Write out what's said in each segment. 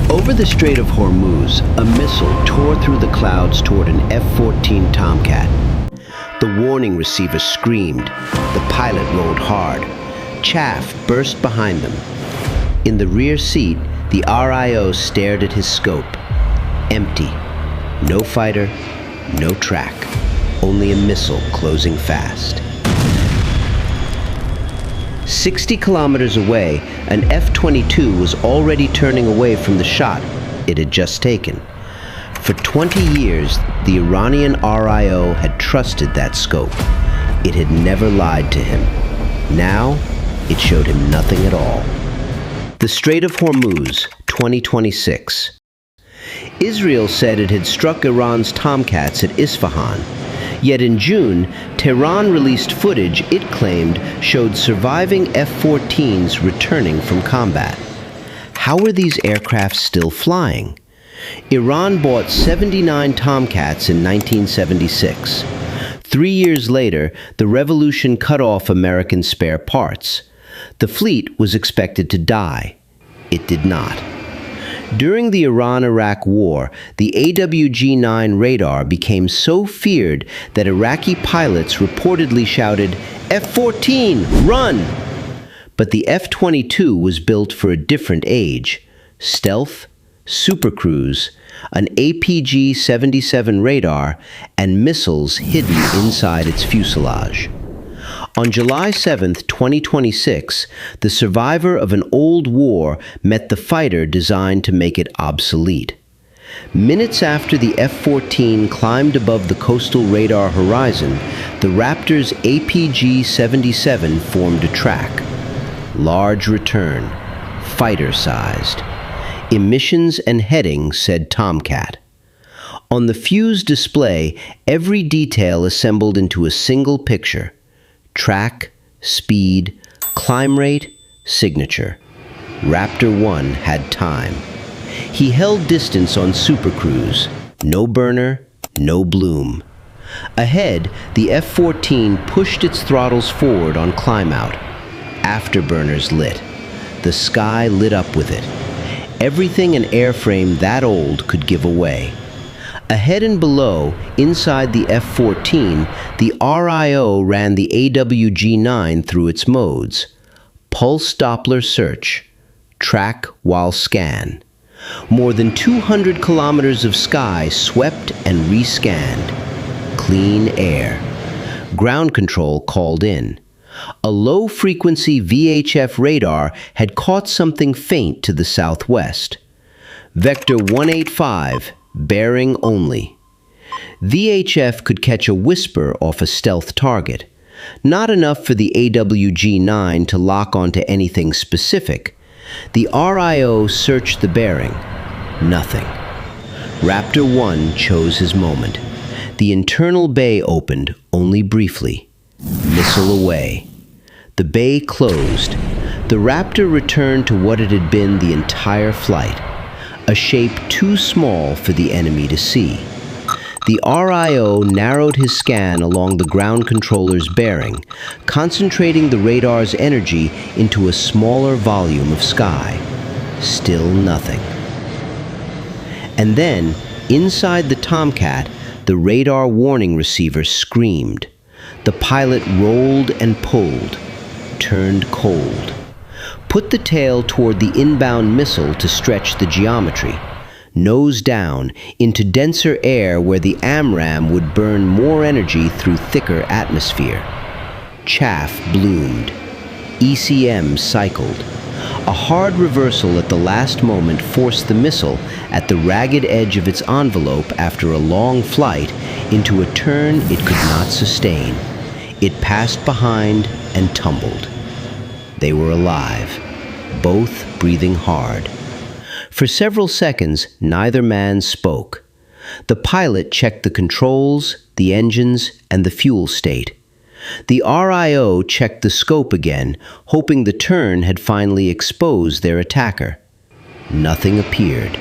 Over the Strait of Hormuz, a missile tore through the clouds toward an F-14 Tomcat. The warning receiver screamed. The pilot rolled hard. Chaff burst behind them. In the rear seat, the RIO stared at his scope. Empty. No fighter, no track. Only a missile closing fast. 60 kilometers away, an F-22 was already turning away from the shot it had just taken. For 20 years, the Iranian RIO had trusted that scope. It had never lied to him. Now, it showed him nothing at all. The Strait of Hormuz, 2026. Israel said it had struck Iran's Tomcats at Isfahan. Yet in June, Tehran released footage it claimed showed surviving F-14s returning from combat. How were these aircraft still flying? Iran bought 79 Tomcats in 1976. 3 years later, the revolution cut off American spare parts. The fleet was expected to die. It did not. During the Iran-Iraq War, the AWG-9 radar became so feared that Iraqi pilots reportedly shouted, "F-14, run!" But the F-22 was built for a different age. Stealth, supercruise, an APG-77 radar, and missiles hidden inside its fuselage. On July 7, 2026, the survivor of an old war met the fighter designed to make it obsolete. Minutes after the F-14 climbed above the coastal radar horizon, the Raptor's APG-77 formed a track. Large return, fighter-sized. Emissions and heading said Tomcat. On the fuse display, every detail assembled into a single picture. Track, speed, climb rate, signature. Raptor 1 had time. He held distance on supercruise. No burner, no bloom. Ahead, the F-14 pushed its throttles forward on climb-out. Afterburners lit. The sky lit up with it. Everything an airframe that old could give away. Ahead and below, inside the F-14, the RIO ran the AWG-9 through its modes. Pulse Doppler search. Track while scan. More than 200 kilometers of sky swept and rescanned. Clean air. Ground control called in. A low-frequency VHF radar had caught something faint to the southwest. Vector 185. Bearing only. VHF could catch a whisper off a stealth target. Not enough for the AWG-9 to lock onto anything specific. The RIO searched the bearing. Nothing. Raptor 1 chose his moment. The internal bay opened, only briefly. Missile away. The bay closed. The Raptor returned to what it had been the entire flight. A shape too small for the enemy to see. The RIO narrowed his scan along the ground controller's bearing, concentrating the radar's energy into a smaller volume of sky. Still nothing. And then, inside the Tomcat, the radar warning receiver screamed. The pilot rolled and pulled, turned cold. Put the tail toward the inbound missile to stretch the geometry. Nose down, into denser air where the AMRAAM would burn more energy through thicker atmosphere. Chaff bloomed. ECM cycled. A hard reversal at the last moment forced the missile, at the ragged edge of its envelope after a long flight, into a turn it could not sustain. It passed behind and tumbled. They were alive, both breathing hard. For several seconds, neither man spoke. The pilot checked the controls, the engines, and the fuel state. The RIO checked the scope again, hoping the turn had finally exposed their attacker. Nothing appeared.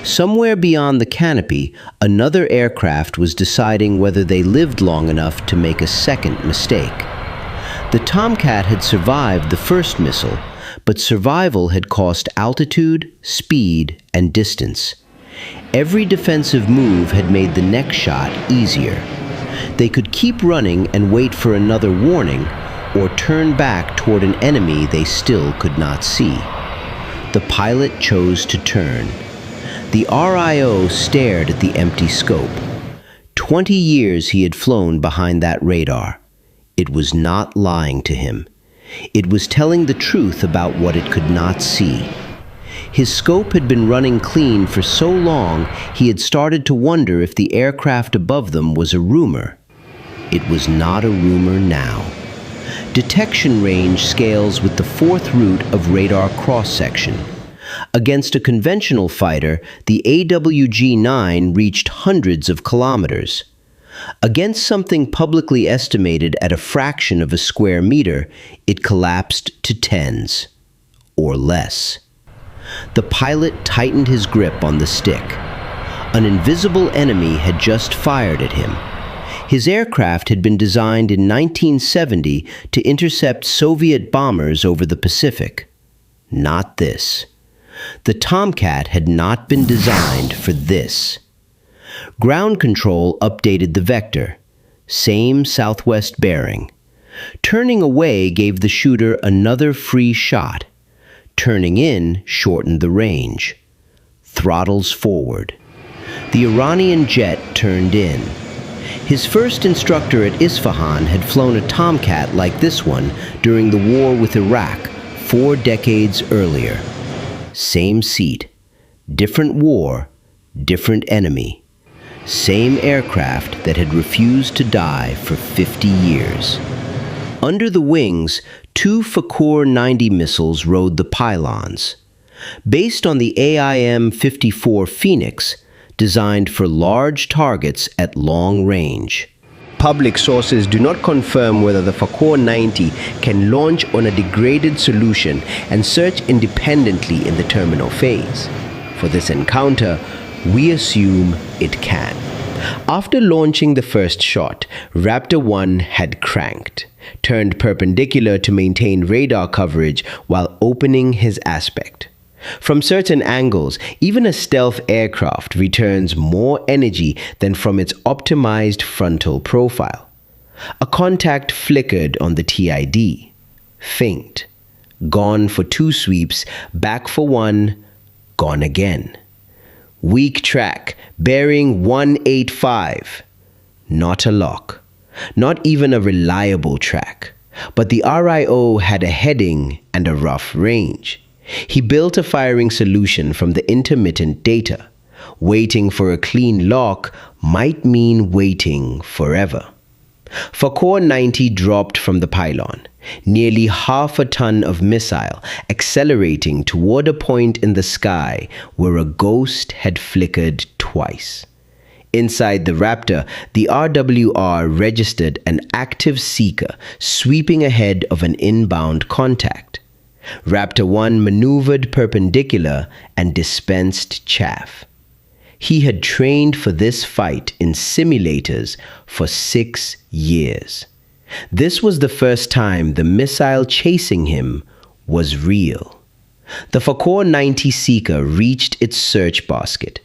Somewhere beyond the canopy, another aircraft was deciding whether they lived long enough to make a second mistake. The Tomcat had survived the first missile, but survival had cost altitude, speed, and distance. Every defensive move had made the next shot easier. They could keep running and wait for another warning, or turn back toward an enemy they still could not see. The pilot chose to turn. The RIO stared at the empty scope. 20 years he had flown behind that radar. It was not lying to him. It was telling the truth about what it could not see. His scope had been running clean for so long he had started to wonder if the aircraft above them was a rumor. It was not a rumor now. Detection range scales with the fourth root of radar cross-section. Against a conventional fighter, the AWG-9 reached hundreds of kilometers. Against something publicly estimated at a fraction of a square meter, it collapsed to tens, or less. The pilot tightened his grip on the stick. An invisible enemy had just fired at him. His aircraft had been designed in 1970 to intercept Soviet bombers over the Pacific. Not this. The Tomcat had not been designed for this. Ground control updated the vector. Same southwest bearing. Turning away gave the shooter another free shot. Turning in shortened the range. Throttles forward. The Iranian jet turned in. His first instructor at Isfahan had flown a Tomcat like this one during the war with Iraq 4 decades earlier. Same seat, different war, different enemy. Same aircraft that had refused to die for 50 years. Under the wings, 2 Fakor-90 missiles rode the pylons. Based on the AIM-54 Phoenix, designed for large targets at long range. Public sources do not confirm whether the Fakor-90 can launch on a degraded solution and search independently in the terminal phase. For this encounter, we assume it can. After launching the first shot, Raptor 1 had cranked, turned perpendicular to maintain radar coverage while opening his aspect. From certain angles, even a stealth aircraft returns more energy than from its optimized frontal profile. A contact flickered on the TID. Faint. Gone for 2 sweeps, back for 1, gone again. Weak track, bearing 185. Not a lock. Not even a reliable track. But the RIO had a heading and a rough range. He built a firing solution from the intermittent data. Waiting for a clean lock might mean waiting forever. Fakor-90 dropped from the pylon, nearly half a ton of missile, accelerating toward a point in the sky where a ghost had flickered twice. Inside the Raptor, the RWR registered an active seeker sweeping ahead of an inbound contact. Raptor 1 maneuvered perpendicular and dispensed chaff. He had trained for this fight in simulators for 6 years. This was the first time the missile chasing him was real. The Fakor-90 seeker reached its search basket.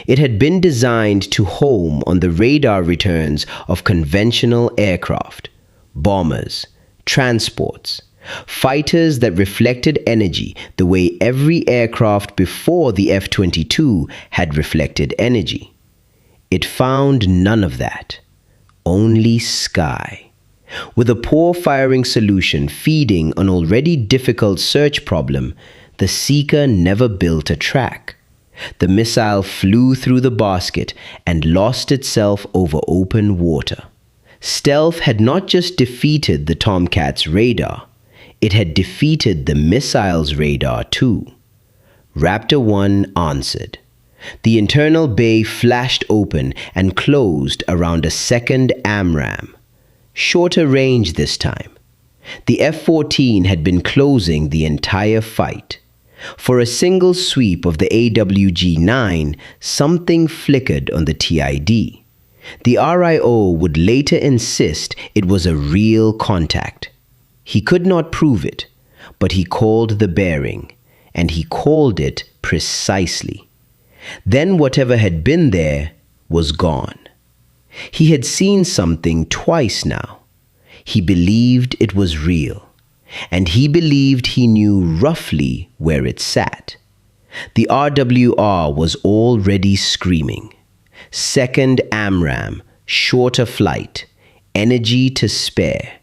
It had been designed to home on the radar returns of conventional aircraft, bombers, transports, fighters that reflected energy the way every aircraft before the F-22 had reflected energy. It found none of that. Only sky. With a poor firing solution feeding an already difficult search problem, the seeker never built a track. The missile flew through the basket and lost itself over open water. Stealth had not just defeated the Tomcat's radar, it had defeated the missile's radar too. Raptor 1 answered. The internal bay flashed open and closed around a second AMRAAM. Shorter range this time. The F-14 had been closing the entire fight. For a single sweep of the AWG-9, something flickered on the TID. The RIO would later insist it was a real contact. He could not prove it, but he called the bearing, and he called it precisely. Then whatever had been there was gone. He had seen something twice now. He believed it was real, and he believed he knew roughly where it sat. The RWR was already screaming. Second AMRAAM, shorter flight, energy to spare.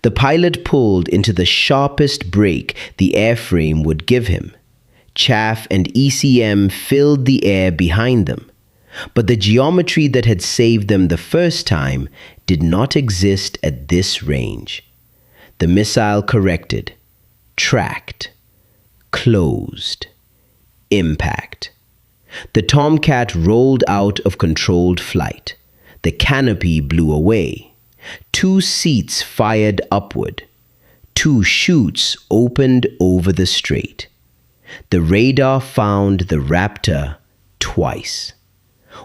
The pilot pulled into the sharpest brake the airframe would give him. Chaff and ECM filled the air behind them, but the geometry that had saved them the first time did not exist at this range. The missile corrected, tracked, closed, impact. The Tomcat rolled out of controlled flight. The canopy blew away. 2 seats fired upward. 2 chutes opened over the strait. The radar found the Raptor twice.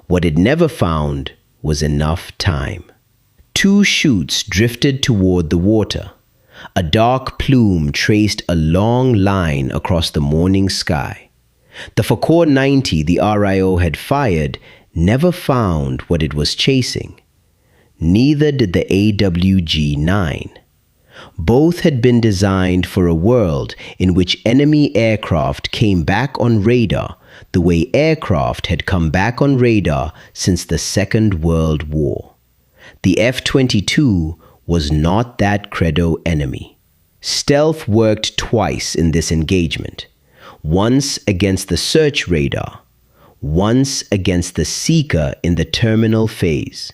What it never found was enough time. 2 chutes drifted toward the water. A dark plume traced a long line across the morning sky. The Fokker 90 the RIO had fired never found what it was chasing. Neither did the AWG-9. Both had been designed for a world in which enemy aircraft came back on radar the way aircraft had come back on radar since the Second World War. The F-22 was not that credo enemy. Stealth worked twice in this engagement, once against the search radar, once against the seeker in the terminal phase.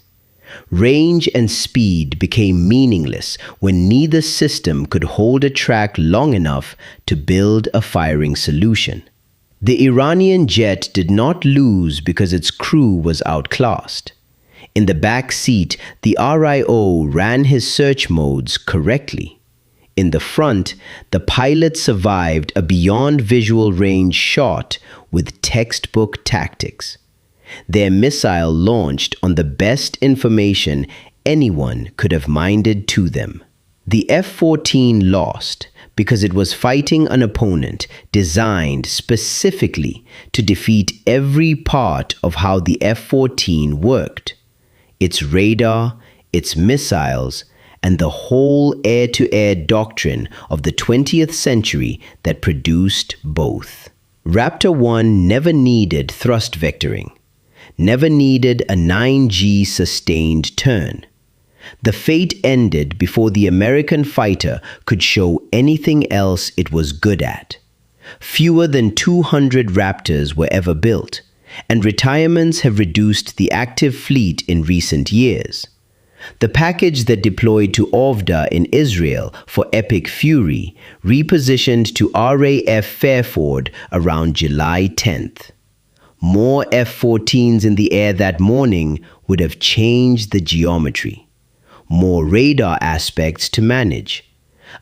Range and speed became meaningless when neither system could hold a track long enough to build a firing solution. The Iranian jet did not lose because its crew was outclassed. In the back seat, the RIO ran his search modes correctly. In the front, the pilot survived a beyond visual range shot with textbook tactics. Their missile launched on the best information anyone could have minded to them. The F-14 lost because it was fighting an opponent designed specifically to defeat every part of how the F-14 worked. Its radar, its missiles, and the whole air-to-air doctrine of the 20th century that produced both. Raptor 1 never needed thrust vectoring, never needed a 9G sustained turn. The fate ended before the American fighter could show anything else it was good at. Fewer than 200 Raptors were ever built, and retirements have reduced the active fleet in recent years. The package that deployed to Ovda in Israel for Epic Fury repositioned to RAF Fairford around July 10th. More F-14s in the air that morning would have changed the geometry. More radar aspects to manage.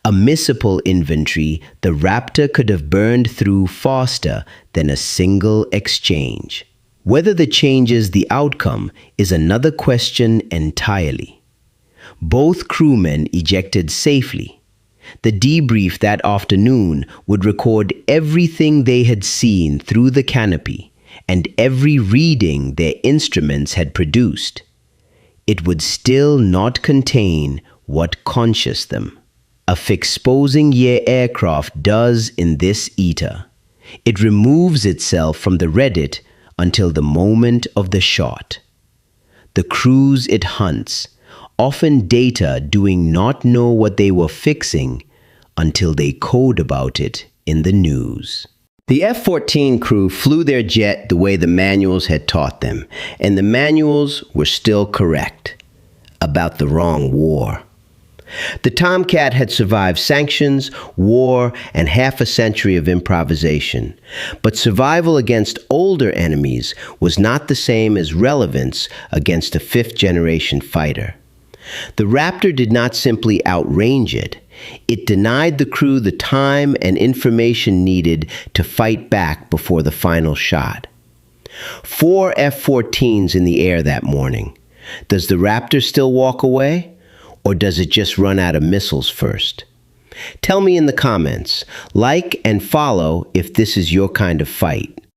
A missile inventory the Raptor could have burned through faster than a single exchange. Whether the changes the outcome is another question entirely. Both crewmen ejected safely. The debrief that afternoon would record everything they had seen through the canopy and every reading their instruments had produced. It would still not contain what conscious them. A fixposing year aircraft does in this eater. It removes itself from the Reddit until the moment of the shot. The crews it hunts, often data doing not know what they were fixing until they code about it in the news. The F-14 crew flew their jet the way the manuals had taught them, and the manuals were still correct about the wrong war. The Tomcat had survived sanctions, war, and half a century of improvisation, but survival against older enemies was not the same as relevance against a fifth-generation fighter. The Raptor did not simply outrange it. It denied the crew the time and information needed to fight back before the final shot. 4 F-14s in the air that morning. Does the Raptor still walk away? Or does it just run out of missiles first? Tell me in the comments. Like and follow if this is your kind of fight.